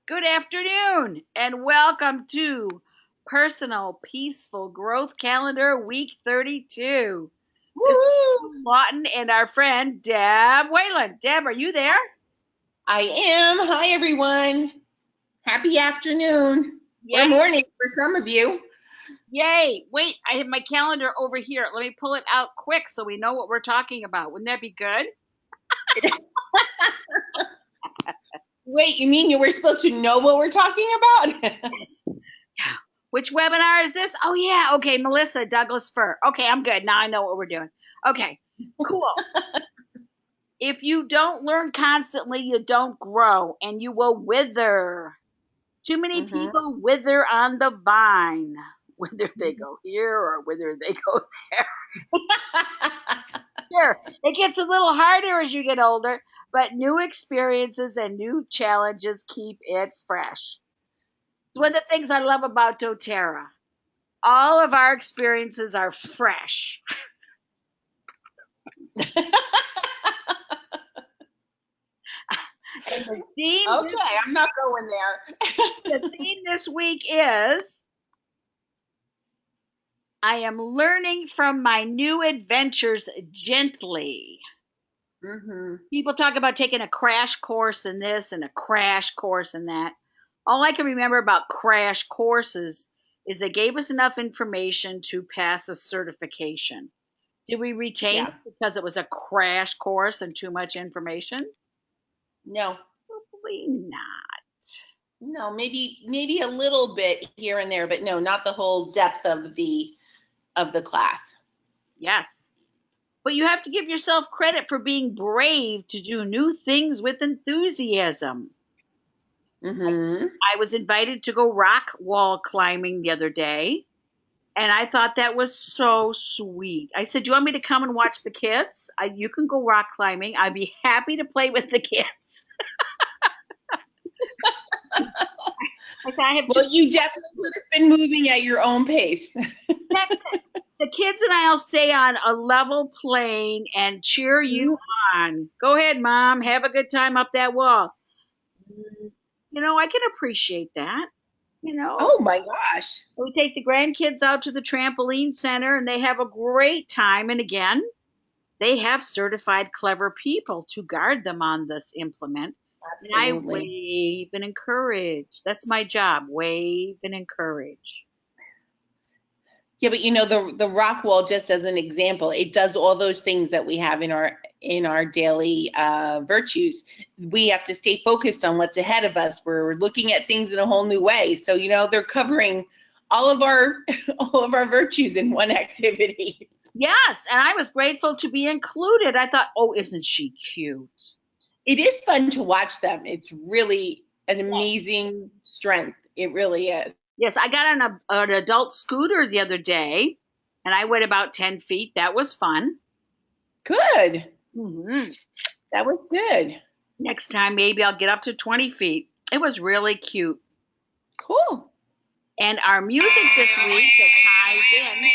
Good afternoon, and welcome to Personal Peaceful Growth Calendar Week 32. This Woo! is Lawton and our friend Deb Weyland. Deb, are you there? I am. Hi, everyone. Happy afternoon or Yay! morning for some of you. Yay! Wait, I have my calendar over here. Let me pull it out quick so we know what we're talking about. Wouldn't that be good? Wait, you mean you were supposed to know what we're talking about? Yeah. Which webinar is this? Oh, yeah. Okay, Melissa Douglas Fir. Okay, I'm good. Now I know what we're doing. Okay, cool. If you don't learn constantly, you don't grow and you will wither. Too many Mhm. people wither on the vine. Whether they go here or whether they go there. Sure, it gets a little harder as you get older, but new experiences and new challenges keep it fresh. It's one of the things I love about doTERRA. All of our experiences are fresh. And the theme this, Okay, I'm not going there. the theme this week is I am learning from my new adventures gently. Mhm. People talk about taking a crash course in this and a crash course in that. All I can remember about crash courses is they gave us enough information to pass a certification. Did we retain Yeah. it because it was a crash course and too much information? No. Probably not. No, maybe a little bit here and there, but no, not the whole depth of the class. Yes. But you have to give yourself credit for being brave to do new things with enthusiasm. Mhm. I was invited to go rock wall climbing the other day, and I thought that was so sweet. I said, "Do you want me to come and watch the kids? You can go rock climbing. I'd be happy to play with the kids." I said, "I have two." Well, you definitely would have been moving at your own pace. That's it. The kids and I'll stay on a level plane and cheer you on. Go ahead, Mom. Have a good time up that wall. I can appreciate that. You know, Oh my gosh. we take the grandkids out to the trampoline center and they have a great time. And again, they have certified clever people to guard them on this implement. And I Absolutely. wave and encourage. That's my job. Wave and encourage. Yeah, but the rock wall, just as an example, it does all those things that we have in our daily virtues. We have to stay focused on what's ahead of us. We're looking at things in a whole new way. So they're covering all of our all of our virtues in one activity. Yes, and I was grateful to be included. I thought, oh, isn't she cute? It is fun to watch them. It's really an Yes. amazing strength. It really is. Yes, I got on an adult scooter the other day, and I went about 10 feet. That was fun. Good. Hmm. That was good. Next time, maybe I'll get up to 20 feet. It was really cute. Cool. And our music this week that ties in.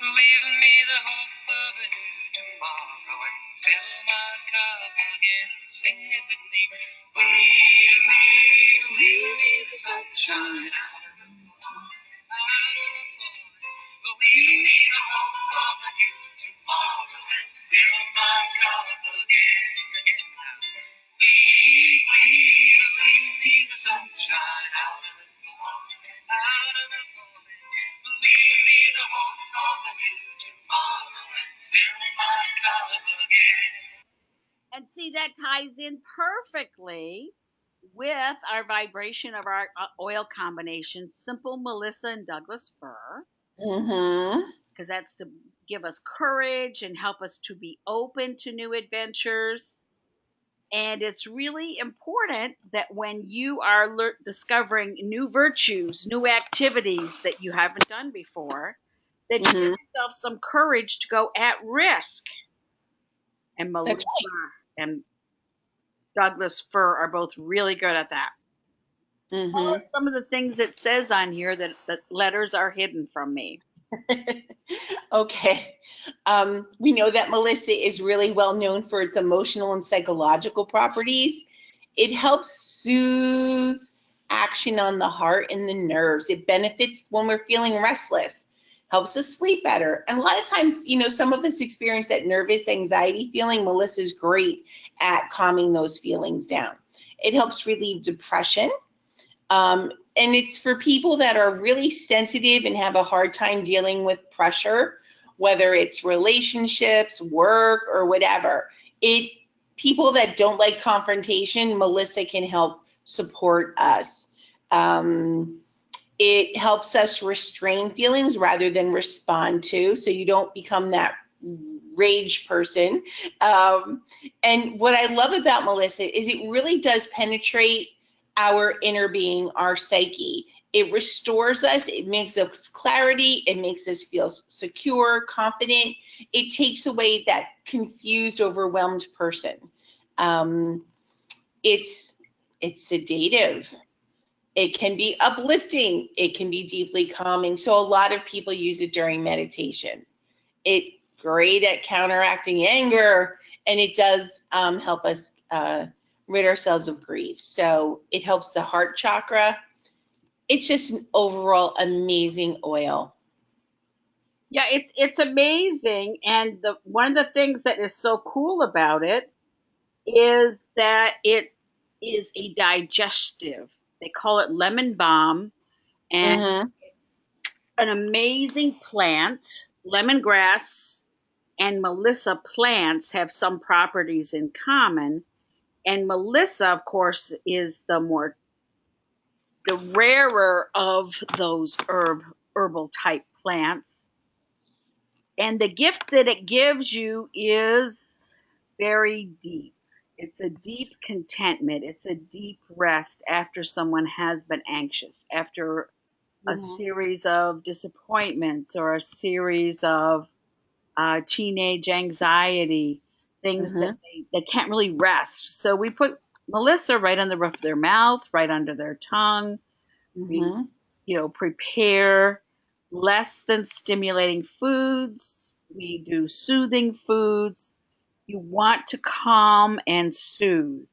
Leave me the hope of a new tomorrow and fill my cup again. Sing it with me. Weave me the sunshine out of the morning. Weave me the hope of a new tomorrow and fill my cup again. Weave me the sunshine out of the morning. Out of the morning. Leave me the hope of a new tomorrow and fill my cup again. And see, that ties in perfectly with our vibration of our oil combination, Simple Melissa and Douglas Fir, Mm-hmm. because that's to give us courage and help us to be open to new adventures. And it's really important that when you are discovering new virtues, new activities that you haven't done before, that you give Mm-hmm. yourself some courage to go at risk. And That's Melissa and Douglas Fir are both really good at that. right. Tell Mm-hmm. us some of the things it says on here that the letters are hidden from me. Okay. We know that Melissa is really well known for its emotional and psychological properties. It helps soothe action on the heart and the nerves. It benefits when we're feeling restless, helps us sleep better. And a lot of times, some of us experience that nervous anxiety feeling. Melissa's great at calming those feelings down. It helps relieve depression. And it's for people that are really sensitive and have a hard time dealing with pressure, whether it's relationships, work, or whatever. People that don't like confrontation, Melissa can help support us. It helps us restrain feelings rather than respond to, so you don't become that rage person. And what I love about Melissa is it really does penetrate our inner being, our psyche. It restores us. It makes us clarity. It makes us feel secure, confident. It takes away that confused, overwhelmed person. It's sedative. It can be uplifting. It can be deeply calming. So a lot of people use it during meditation. It's great at counteracting anger, and it does help us rid ourselves of grief. So it helps the heart chakra. It's just an overall amazing oil. Yeah, it's amazing, and one of the things that is so cool about it is that it is a digestive. They call it lemon balm, and Mm-hmm. it's an amazing plant. Lemongrass and Melissa plants have some properties in common, and Melissa, of course, is the rarer of those herbal type plants. And the gift that it gives you is very deep. It's a deep contentment. It's a deep rest after someone has been anxious, after a Mm-hmm. series of disappointments or a series of teenage anxiety, things Mm-hmm. that they can't really rest. So we put Melissa right on the roof of their mouth, right under their tongue. We, Mm-hmm. prepare less than stimulating foods. We do soothing foods. You want to calm and soothe,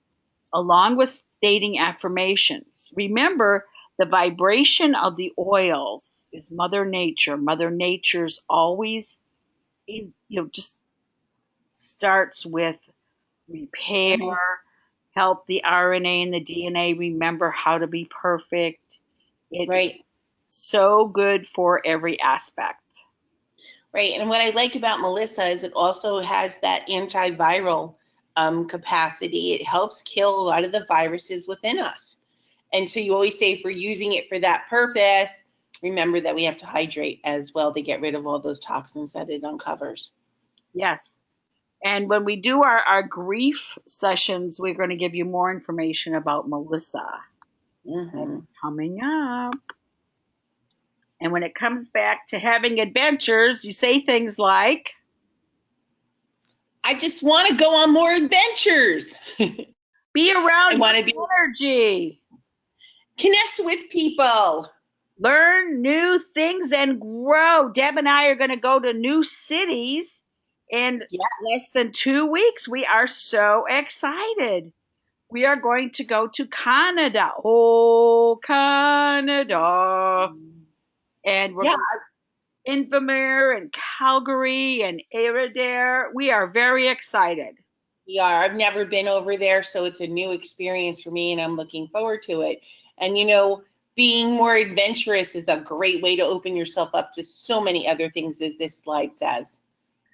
along with stating affirmations. Remember, the vibration of the oils is Mother Nature. Mother Nature's always, just starts with repair, Mm-hmm. help the RNA and the DNA remember how to be perfect. It is Right. so good for every aspect. Right. And what I like about Melissa is it also has that antiviral capacity. It helps kill a lot of the viruses within us. And so you always say if we're using it for that purpose, remember that we have to hydrate as well to get rid of all those toxins that it uncovers. Yes. And when we do our grief sessions, we're going to give you more information about Melissa. Mm-hmm. That's coming up. And when it comes back to having adventures, you say things like, I just want to go on more adventures. be I around want to good be energy, connect with people. learn new things, and grow. Deb and I are going to go to new cities in Yeah. less than 2 weeks. We are so excited. We are going to go to Canada. Oh, Canada. And we're Yeah. going to Invermere and Calgary and Airedale. We are very excited. We are. I've never been over there, so it's a new experience for me, and I'm looking forward to it. And being more adventurous is a great way to open yourself up to so many other things, as this slide says.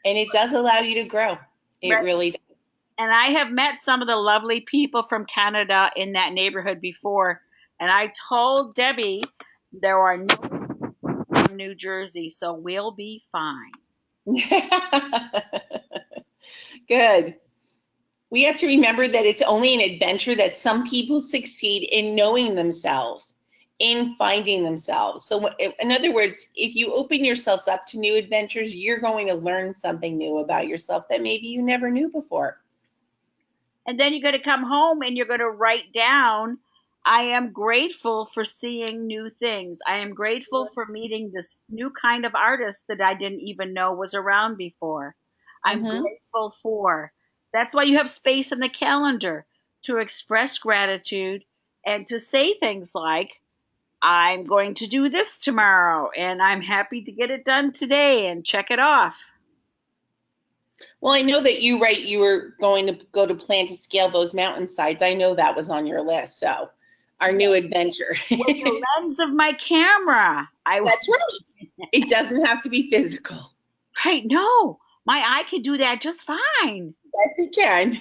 And it does allow you to grow. It Right. really does. And I have met some of the lovely people from Canada in that neighborhood before. And I told Debbie there are no from New Jersey, so we'll be fine. Good. We have to remember that it's only an adventure that some people succeed in knowing themselves, in finding themselves. So in other words, if you open yourselves up to new adventures, you're going to learn something new about yourself that maybe you never knew before. And then you're going to come home and you're going to write down I am grateful for seeing new things. I am grateful for meeting this new kind of artist that I didn't even know was around before. I'm Mm-hmm. grateful for. That's why you have space in the calendar to express gratitude and to say things like, I'm going to do this tomorrow and I'm happy to get it done today and check it off. Well, I know that you were going to go to plan to scale those mountainsides. I know that was on your list. So our new adventure. With the lens of my camera. That's right. It doesn't have to be physical. Right, no, my eye can do that just fine. Yes, it can.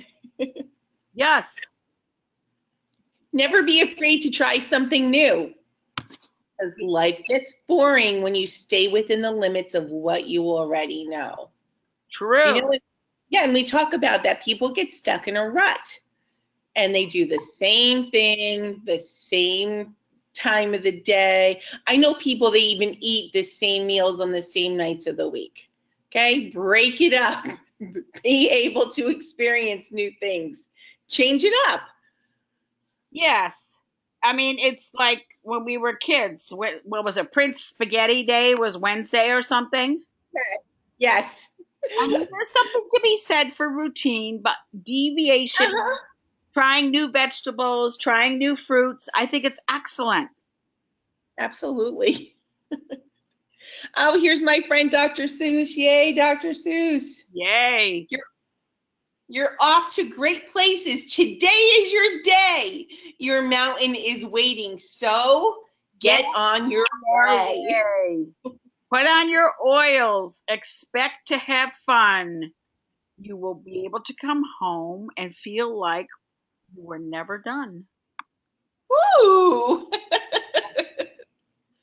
Yes. Never be afraid to try something new. Because life gets boring when you stay within the limits of what you already know. True. You know, yeah, and we talk about that. People get stuck in a rut and they do the same thing, the same time of the day. I know people, they even eat the same meals on the same nights of the week. Okay, break it up. Be able to experience new things. Change it up. Yes. I mean, it's like when we were kids. What was it? Prince Spaghetti Day was Wednesday or something. Yes. I mean, there's something to be said for routine, but deviation, Uh-huh. trying new vegetables, trying new fruits, I think it's excellent. Absolutely. Oh, here's my friend Dr. Seuss. Yay, Dr. Seuss. Yay. You're off to great places. Today is your day. Your mountain is waiting. So get on your way. Yay. Put on your oils. Expect to have fun. You will be able to come home and feel like you were never done. Woo!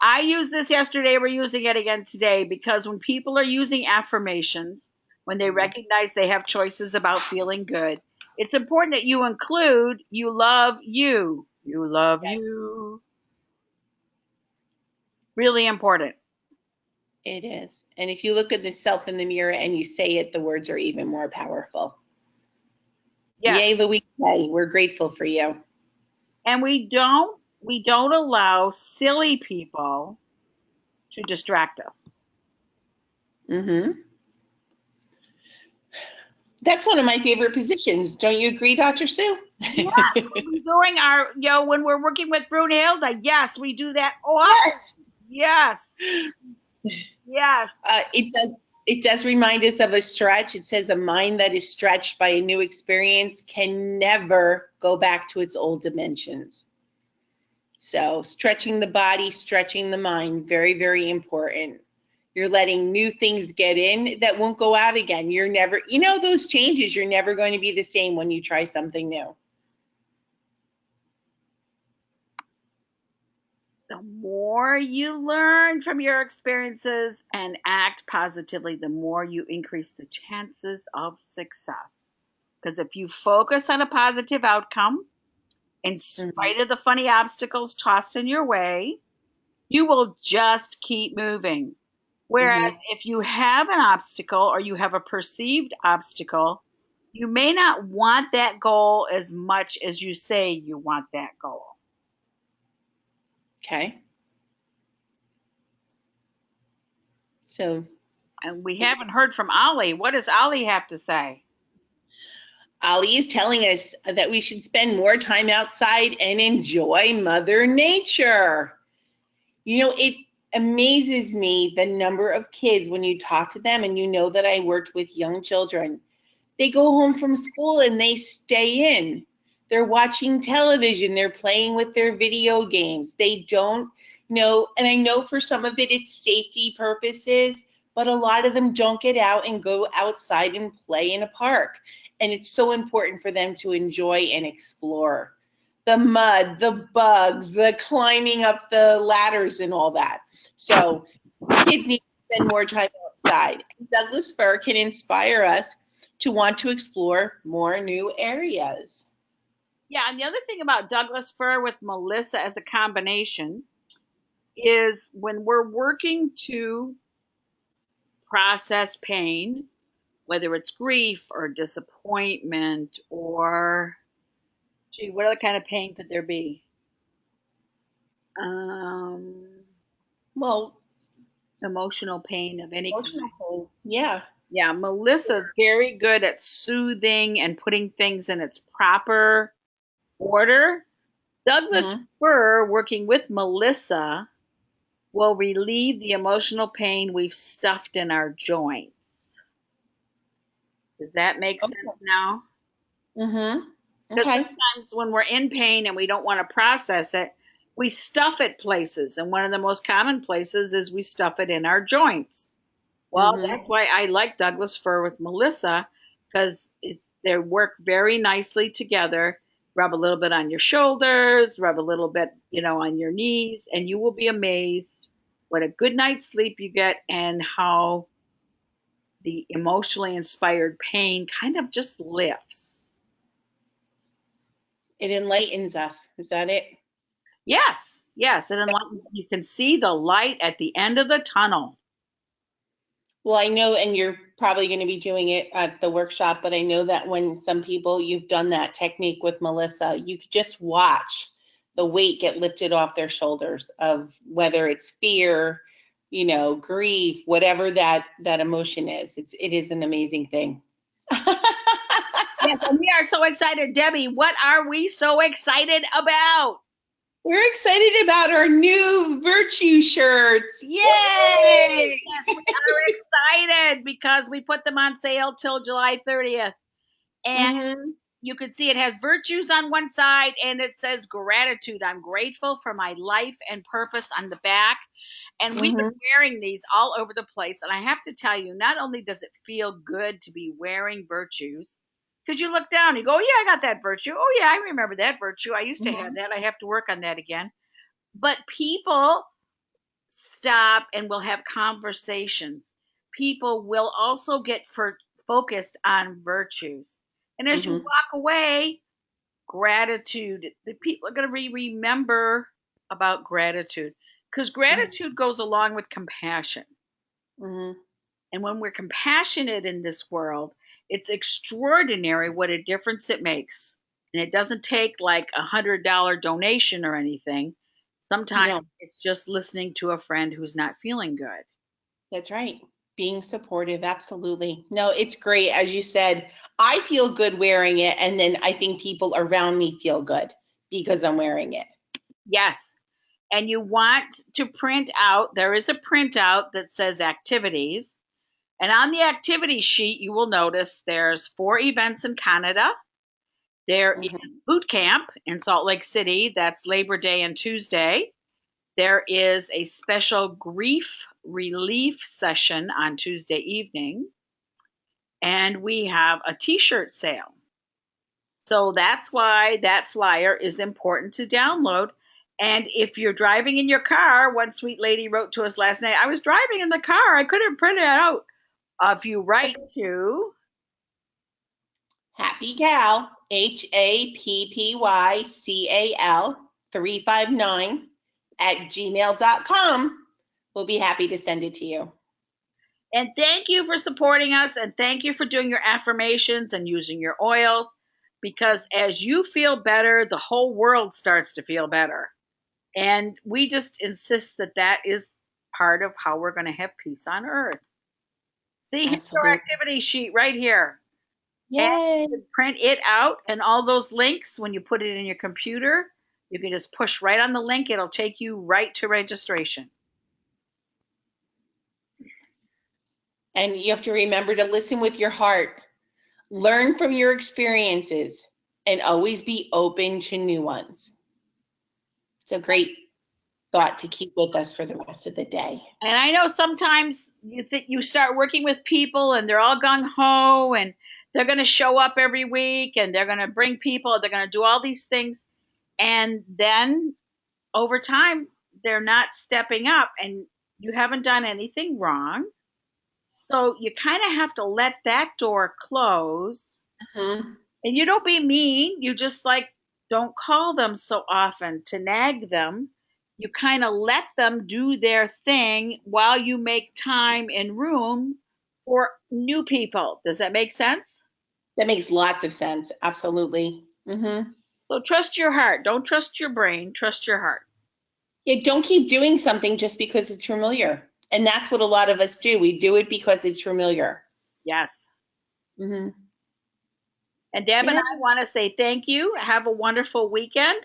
I used this yesterday. We're using it again today because when people are using affirmations, when they recognize they have choices about feeling good, it's important that you include you love you. You love Yes, you. Really important. it is. And if you look at the self in the mirror and you say it, the words are even more powerful. Yes. Yay, Louise. We're grateful for you. And we don't allow silly people to distract us. Mm-hmm. That's one of my favorite positions. Don't you agree, Dr. Sue? Yes, when we're doing our, when we're working with Brunhilde, yes, we do that often. Yes. Yes. Yes. It does remind us of a stretch. It says a mind that is stretched by a new experience can never go back to its old dimensions. So stretching the body, stretching the mind, very, very important. You're letting new things get in that won't go out again. You're never, those changes, you're never going to be the same when you try something new. The more you learn from your experiences and act positively, the more you increase the chances of success. Because if you focus on a positive outcome, in Mhm. spite of the funny obstacles tossed in your way, you will just keep moving. Whereas Mhm. if you have an obstacle or you have a perceived obstacle, you may not want that goal as much as you say you want that goal. Okay. So And we haven't heard from Ollie. What does Ollie have to say? Ali is telling us that we should spend more time outside and enjoy Mother Nature. It amazes me the number of kids when you talk to them, and that I worked with young children. They go home from school and they stay in. They're watching television, they're playing with their video games. They don't know, and I know for some of it it's safety purposes, but a lot of them don't get out and go outside and play in a park. And it's so important for them to enjoy and explore the mud, the bugs, the climbing up the ladders and all that. So kids need to spend more time outside. Douglas fir can inspire us to want to explore more new areas. Yeah, and the other thing about Douglas fir with Melissa as a combination is when we're working to process pain, whether it's grief or disappointment or, gee, what other kind of pain could there be? Um, Well, Emotional pain of any kind. emotional pain. Yeah. Yeah, Melissa's very good at soothing and putting things in its proper order. Douglas Mm-hmm. Fir, working with Melissa, will relieve the emotional pain we've stuffed in our joints. Does that make sense now? Mm-hmm. Because Okay. sometimes when we're in pain and we don't want to process it, we stuff it places. And one of the most common places is we stuff it in our joints. Well, Mm-hmm. that's why I like Douglas Fir with Melissa, because they work very nicely together. Rub a little bit on your shoulders, rub a little bit, on your knees, and you will be amazed what a good night's sleep you get and how the emotionally inspired pain kind of just lifts. It enlightens us. Is that it? Yes, yes, it enlightens. You can see the light at the end of the tunnel. Well, I know, and you're probably going to be doing it at the workshop, but I know that when some people, you've done that technique with Melissa, you could just watch the weight get lifted off their shoulders of whether it's fear, grief, whatever that emotion is. It is an amazing thing. Yes, and we are so excited. Debbie, what are we so excited about? We're excited about our new virtue shirts. Yay! Yes, we are excited because we put them on sale till July 30th. And Mm-hmm. you can see it has virtues on one side and it says gratitude. I'm grateful for my life and purpose on the back. And we've been Mm-hmm. wearing these all over the place. And I have to tell you, not only does it feel good to be wearing virtues, because you look down, you go, yeah, I got that virtue. Oh, yeah, I remember that virtue. I used to have that. I have to work on that again. But people stop and we'll have conversations. People will also get focused on virtues. And as you Mm-hmm. walk away, gratitude, the people are going to remember about gratitude because gratitude goes along with compassion. Mm-hmm. And when we're compassionate in this world, it's extraordinary what a difference it makes. And it doesn't take like $100 donation or anything. Sometimes No. it's just listening to a friend who's not feeling good. That's right. Being supportive, absolutely. No, it's great. As you said, I feel good wearing it, and then I think people around me feel good because I'm wearing it. Yes. And you want to print out, there is a printout that says activities. And on the activity sheet, you will notice there's 4 events in Canada. There is Mm-hmm. boot camp in Salt Lake City. That's Labor Day and Tuesday. There is a special grief relief session on Tuesday evening. And we have a t-shirt sale. So that's why that flyer is important to download. And if you're driving in your car, one sweet lady wrote to us last night, I was driving in the car. I couldn't print it out. If you write to Happy Cal, HAPPYCAL 359 at gmail.com. We'll be happy to send it to you. And thank you for supporting us. And thank you for doing your affirmations and using your oils. Because as you feel better, the whole world starts to feel better. And we just insist that that is part of how we're going to have peace on earth. See, here's your Absolutely. activity sheet right here. And Yay. you can print it out. And all those links, when you put it in your computer, you can just push right on the link. It'll take you right to registration. And you have to remember to listen with your heart, learn from your experiences, and always be open to new ones. It's a great thought to keep with us for the rest of the day. And I know sometimes you start working with people and they're all gung ho and they're going to show up every week and they're going to bring people, they're going to do all these things. And then over time, they're not stepping up and you haven't done anything wrong. So you kind of have to let that door close. Mm-hmm. And you don't be mean. You just don't call them so often to nag them. You kind of let them do their thing while you make time and room for new people. Does that make sense? That makes lots of sense. Absolutely. Mm-hmm. So trust your heart. Don't trust your brain. Trust your heart. Yeah, don't keep doing something just because it's familiar. And that's what a lot of us do. We do it because it's familiar. Yes. Mm-hmm. And Deb and Yeah. I want to say thank you. Have a wonderful weekend.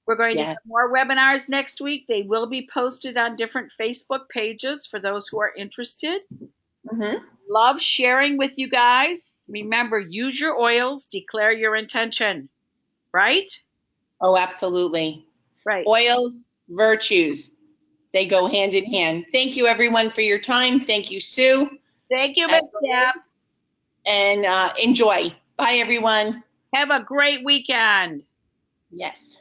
We're going to Yeah. have more webinars next week. They will be posted on different Facebook pages for those who are interested. Mm-hmm. Love sharing with you guys. Remember, use your oils, declare your intention, right? Oh, absolutely. Right. Oils, virtues, they go hand in hand. Thank you, everyone, for your time. Thank you, Sue. Thank you, As Miss Deb. always. And enjoy. Bye, everyone. Have a great weekend. Yes.